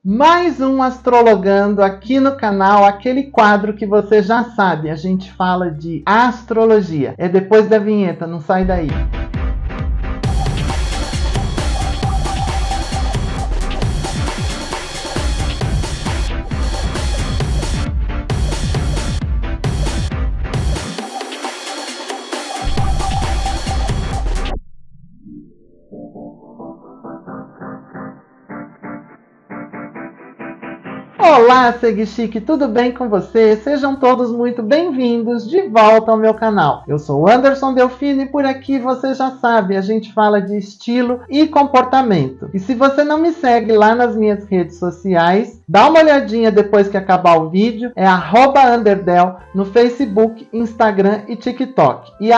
Mais um Astrologando aqui no canal, aquele quadro que você já sabe, a gente fala de astrologia. É depois da vinheta, não sai daí. Olá, Segue Chique, tudo bem com você? Sejam todos muito bem-vindos de volta ao meu canal. Eu sou o Anderson Delfino e por aqui você já sabe, a gente fala de estilo e comportamento. E se você não me segue lá nas minhas redes sociais, dá uma olhadinha depois que acabar o vídeo, é @Underdel no Facebook, Instagram e TikTok. E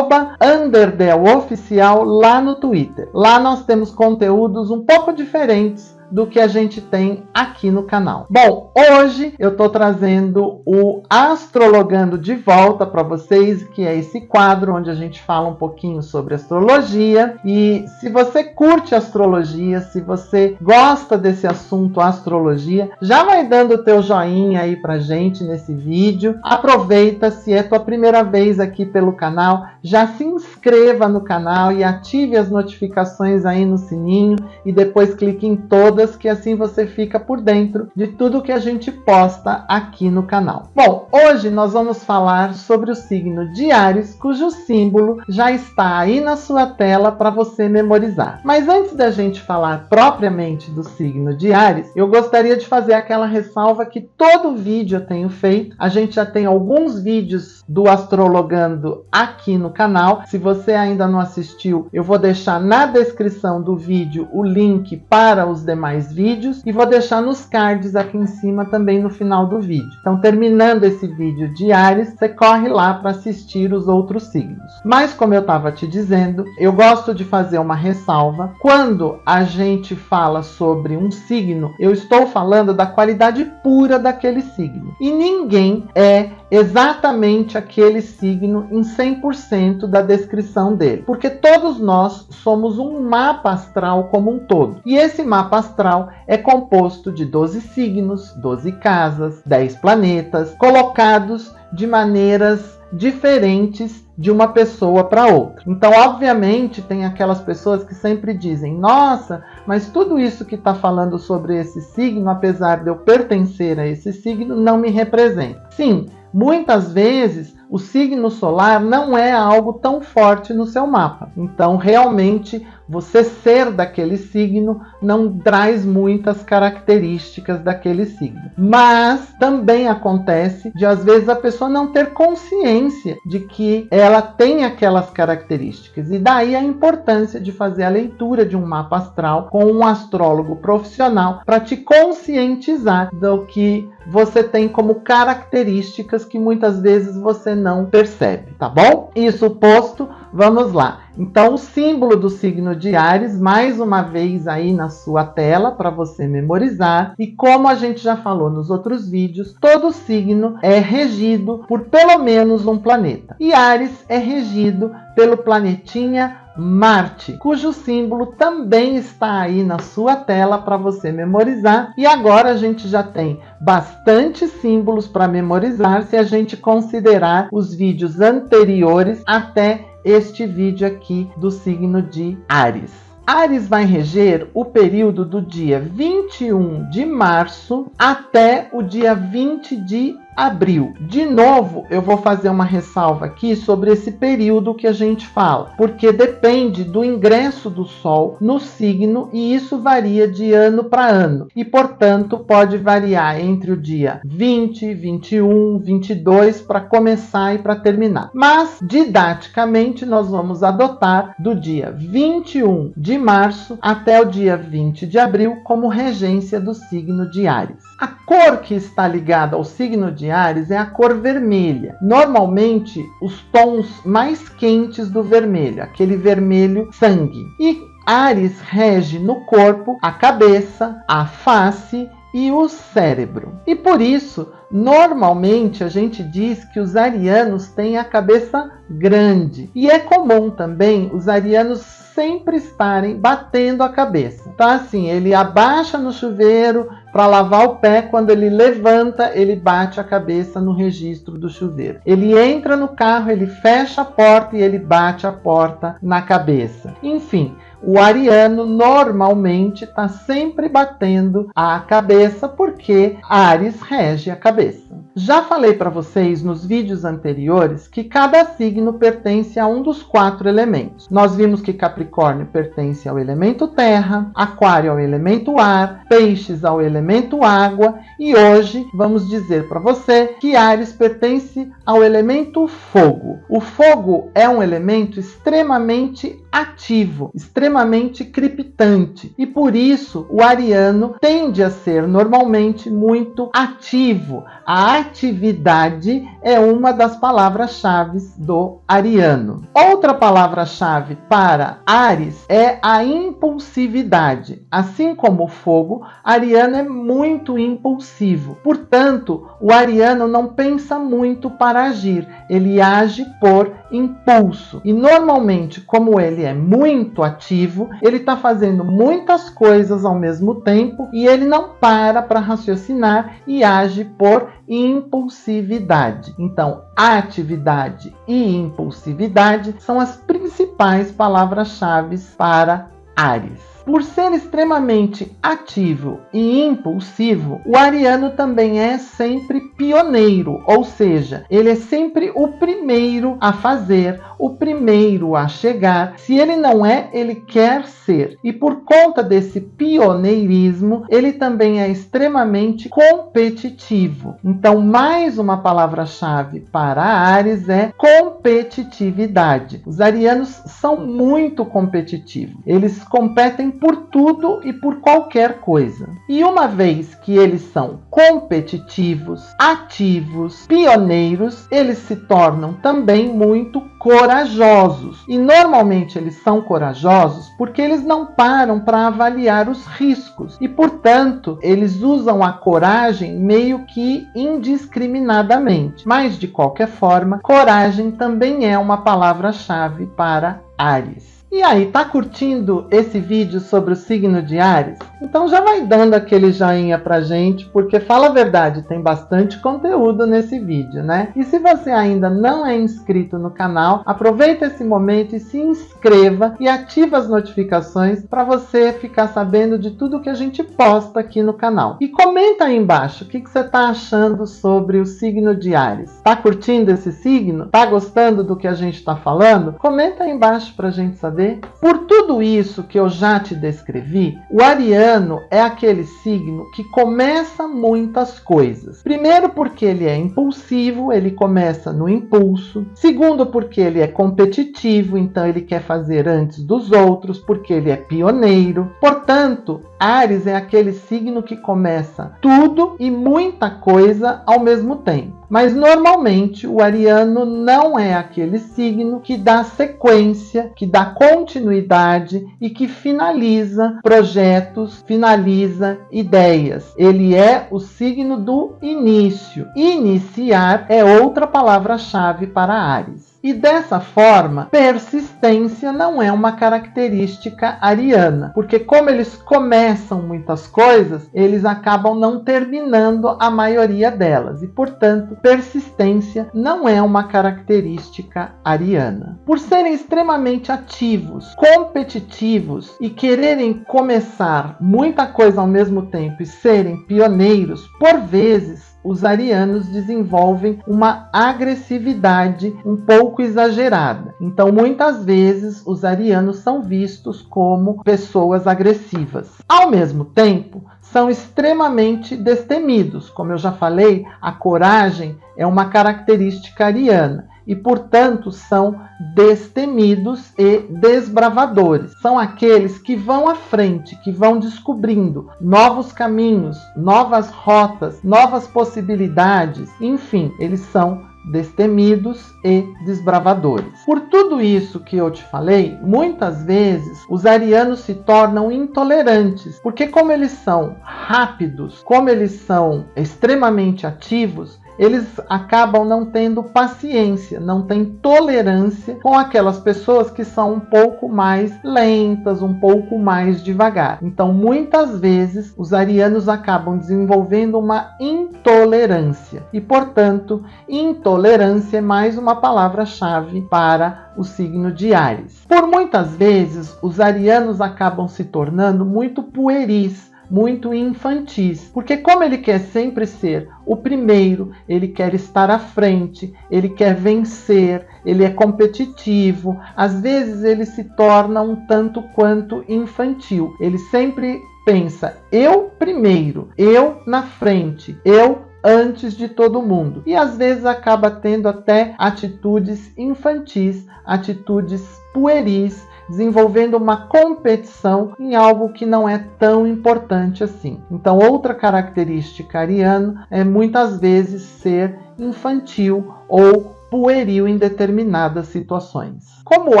@UnderdelOficial lá no Twitter. Lá nós temos conteúdos um pouco diferentes do que a gente tem aqui no canal. Bom, hoje eu tô trazendo o Astrologando de volta para vocês, que é esse quadro onde a gente fala um pouquinho sobre astrologia. E se você curte astrologia, se você gosta desse assunto astrologia, já vai dando o teu joinha aí pra gente nesse vídeo. Aproveita, se é tua primeira vez aqui pelo canal, já se inscreva no canal e ative as notificações aí no sininho e depois clique em todas, que assim você fica por dentro de tudo que a gente posta aqui no canal. Bom, hoje nós vamos falar sobre o signo de Áries, cujo símbolo já está aí na sua tela para você memorizar. Mas antes da gente falar propriamente do signo de Áries, eu gostaria de fazer aquela ressalva que todo vídeo eu tenho feito. A gente já tem alguns vídeos do Astrologando aqui no canal. Se você ainda não assistiu, eu vou deixar na descrição do vídeo o link para os demais vídeos e vou deixar nos cards aqui em cima também no final do vídeo. Então, terminando esse vídeo de Áries, você corre lá para assistir os outros signos. Mas, como eu estava te dizendo, eu gosto de fazer uma ressalva. Quando a gente fala sobre um signo, eu estou falando da qualidade pura daquele signo. E ninguém é exatamente aquele signo em 100% da descrição dele. Porque todos nós somos um mapa astral como um todo. E esse mapa astral é composto de 12 signos, 12 casas, 10 planetas, colocados de maneiras diferentes de uma pessoa para outra. Então, obviamente, tem aquelas pessoas que sempre dizem: nossa, mas tudo isso que está falando sobre esse signo, apesar de eu pertencer a esse signo, não me representa. Sim, muitas vezes o signo solar não é algo tão forte no seu mapa. Então, realmente, você ser daquele signo não traz muitas características daquele signo. Mas também acontece de, às vezes, a pessoa não ter consciência de que ela tem aquelas características. E daí a importância de fazer a leitura de um mapa astral com um astrólogo profissional para te conscientizar do que você tem como características que muitas vezes você não percebe, tá bom? Isso posto, vamos lá. Então, o símbolo do signo de Áries, mais uma vez aí na sua tela para você memorizar. E como a gente já falou nos outros vídeos, todo signo é regido por pelo menos um planeta. E Áries é regido pelo planetinha Marte, cujo símbolo também está aí na sua tela para você memorizar. E agora a gente já tem bastante símbolos para memorizar se a gente considerar os vídeos anteriores até este vídeo aqui do signo de Áries. Áries vai reger o período do dia 21 de março até o dia 20 de abril. De novo, eu vou fazer uma ressalva aqui sobre esse período que a gente fala, porque depende do ingresso do Sol no signo e isso varia de ano para ano. E, portanto, pode variar entre o dia 20, 21, 22 para começar e para terminar. Mas, didaticamente, nós vamos adotar do dia 21 de março até o dia 20 de abril como regência do signo de Áries. A cor que está ligada ao signo de Áries é a cor vermelha. Normalmente, os tons mais quentes do vermelho, aquele vermelho sangue. E Áries rege no corpo a cabeça, a face e o cérebro. E por isso, normalmente a gente diz que os arianos têm a cabeça grande. E é comum também os arianos sempre estarem batendo a cabeça. Então assim, ele abaixa no chuveiro para lavar o pé, quando ele levanta, ele bate a cabeça no registro do chuveiro. Ele entra no carro, ele fecha a porta e ele bate a porta na cabeça. Enfim, o ariano normalmente está sempre batendo a cabeça porque Áries rege a cabeça. Já falei para vocês nos vídeos anteriores que cada signo pertence a um dos 4 elementos. Nós vimos que Capricórnio pertence ao elemento terra, Aquário ao elemento ar, Peixes ao elemento água e hoje vamos dizer para você que Áries pertence ao elemento fogo. O fogo é um elemento extremamente ativo, extremamente crepitante e por isso o ariano tende a ser normalmente muito ativo. A atividade é uma das palavras-chave do ariano. Outra palavra-chave para Áries é a impulsividade. Assim como o fogo, ariano é muito impulsivo. Portanto, o ariano não pensa muito para agir, ele age por impulso. E normalmente, como ele é muito ativo, ele está fazendo muitas coisas ao mesmo tempo e ele não para raciocinar e age por impulsividade. Então, atividade e impulsividade são as principais palavras-chave para Áries. Por ser extremamente ativo e impulsivo, o ariano também é sempre pioneiro, ou seja, ele é sempre o primeiro a fazer, o primeiro a chegar. Se ele não é, ele quer ser. E por conta desse pioneirismo, ele também é extremamente competitivo. Então, mais uma palavra-chave para Áries é competitividade. Os arianos são muito competitivos. Eles competem por tudo e por qualquer coisa. E uma vez que eles são competitivos, ativos, pioneiros, eles se tornam também muito corajosos. E normalmente eles são corajosos porque eles não param para avaliar os riscos. E, portanto, eles usam a coragem meio que indiscriminadamente. Mas, de qualquer forma, coragem também é uma palavra-chave para Áries. E aí, tá curtindo esse vídeo sobre o signo de Áries? Então já vai dando aquele joinha pra gente, porque fala a verdade, tem bastante conteúdo nesse vídeo, né? E se você ainda não é inscrito no canal, aproveita esse momento e se inscreva e ativa as notificações para você ficar sabendo de tudo que a gente posta aqui no canal. E comenta aí embaixo o que você tá achando sobre o signo de Áries. Tá curtindo esse signo? Tá gostando do que a gente tá falando? Comenta aí embaixo pra gente saber. Por tudo isso que eu já te descrevi, o ariano é aquele signo que começa muitas coisas. Primeiro, porque ele é impulsivo, ele começa no impulso. Segundo, porque ele é competitivo, então ele quer fazer antes dos outros, porque ele é pioneiro. Portanto, Áries é aquele signo que começa tudo e muita coisa ao mesmo tempo. Mas normalmente o ariano não é aquele signo que dá sequência, que dá continuidade e que finaliza projetos, finaliza ideias. Ele é o signo do início. Iniciar é outra palavra-chave para Áries. E dessa forma, persistência não é uma característica ariana, porque como eles começam muitas coisas, eles acabam não terminando a maioria delas, e portanto, persistência não é uma característica ariana. Por serem extremamente ativos, competitivos e quererem começar muita coisa ao mesmo tempo e serem pioneiros, por vezes, os arianos desenvolvem uma agressividade um pouco exagerada. Então, muitas vezes, os arianos são vistos como pessoas agressivas. Ao mesmo tempo, são extremamente destemidos. Como eu já falei, a coragem é uma característica ariana. E, portanto, são destemidos e desbravadores. São aqueles que vão à frente, que vão descobrindo novos caminhos, novas rotas, novas possibilidades. Enfim, eles são destemidos e desbravadores. Por tudo isso que eu te falei, muitas vezes os arianos se tornam intolerantes, porque como eles são rápidos, como eles são extremamente ativos, eles acabam não tendo paciência, não têm tolerância com aquelas pessoas que são um pouco mais lentas, um pouco mais devagar. Então, muitas vezes, os arianos acabam desenvolvendo uma intolerância. E, portanto, intolerância é mais uma palavra-chave para o signo de Áries. Por muitas vezes, os arianos acabam se tornando muito pueris, muito infantis, porque como ele quer sempre ser o primeiro, ele quer estar à frente, ele quer vencer, ele é competitivo, às vezes ele se torna um tanto quanto infantil. Ele sempre pensa, eu primeiro, eu na frente, eu antes de todo mundo. E às vezes acaba tendo até atitudes infantis, atitudes pueris, desenvolvendo uma competição em algo que não é tão importante assim. Então, outra característica ariana é muitas vezes ser infantil ou pueril em determinadas situações. Como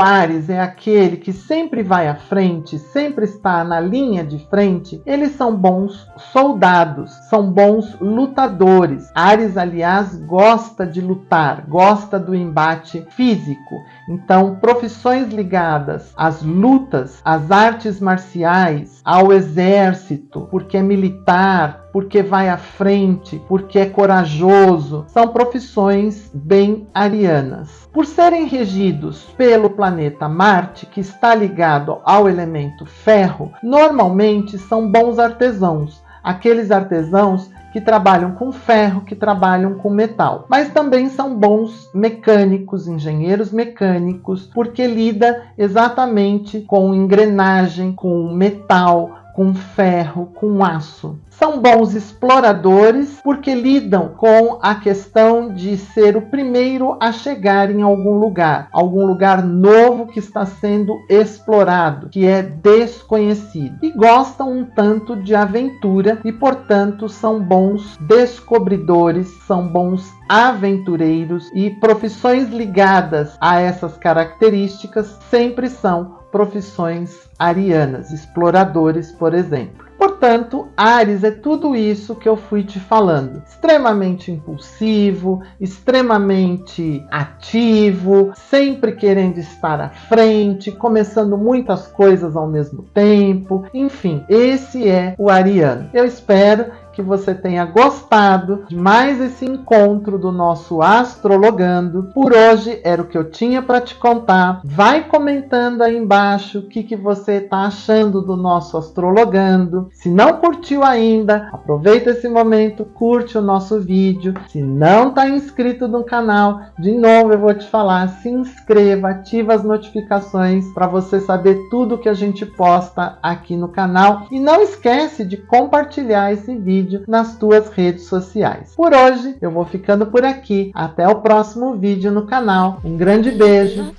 Áries é aquele que sempre vai à frente, sempre está na linha de frente, eles são bons soldados, são bons lutadores. Áries, aliás, gosta de lutar, gosta do embate físico. Então, profissões ligadas às lutas, às artes marciais, ao exército, porque é militar, porque vai à frente, porque é corajoso, são profissões bem arianas. Por serem regidos pelo planeta Marte, que está ligado ao elemento ferro, normalmente são bons artesãos, aqueles artesãos que trabalham com ferro, que trabalham com metal. Mas também são bons mecânicos, engenheiros mecânicos, porque lida exatamente com engrenagem, com metal, com ferro, com aço. São bons exploradores porque lidam com a questão de ser o primeiro a chegar em algum lugar novo que está sendo explorado, que é desconhecido. E gostam um tanto de aventura e, portanto, são bons descobridores, são bons aventureiros, e profissões ligadas a essas características sempre são profissões arianas, exploradores, por exemplo. Portanto, Áries é tudo isso que eu fui te falando. Extremamente impulsivo, extremamente ativo, sempre querendo estar à frente, começando muitas coisas ao mesmo tempo. Enfim, esse é o ariano. Eu espero que você tenha gostado de mais esse encontro do nosso Astrologando. Por hoje era o que eu tinha para te contar. Vai comentando aí embaixo o que você está achando do nosso Astrologando. Se não curtiu ainda, aproveita esse momento, curte o nosso vídeo. Se não está inscrito no canal, de novo eu vou te falar, se inscreva, ativa as notificações para você saber tudo que a gente posta aqui no canal. E não esquece de compartilhar esse vídeo nas tuas redes sociais. Por hoje eu vou ficando por aqui. Até o próximo vídeo no canal. Um grande beijo.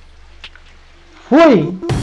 Fui!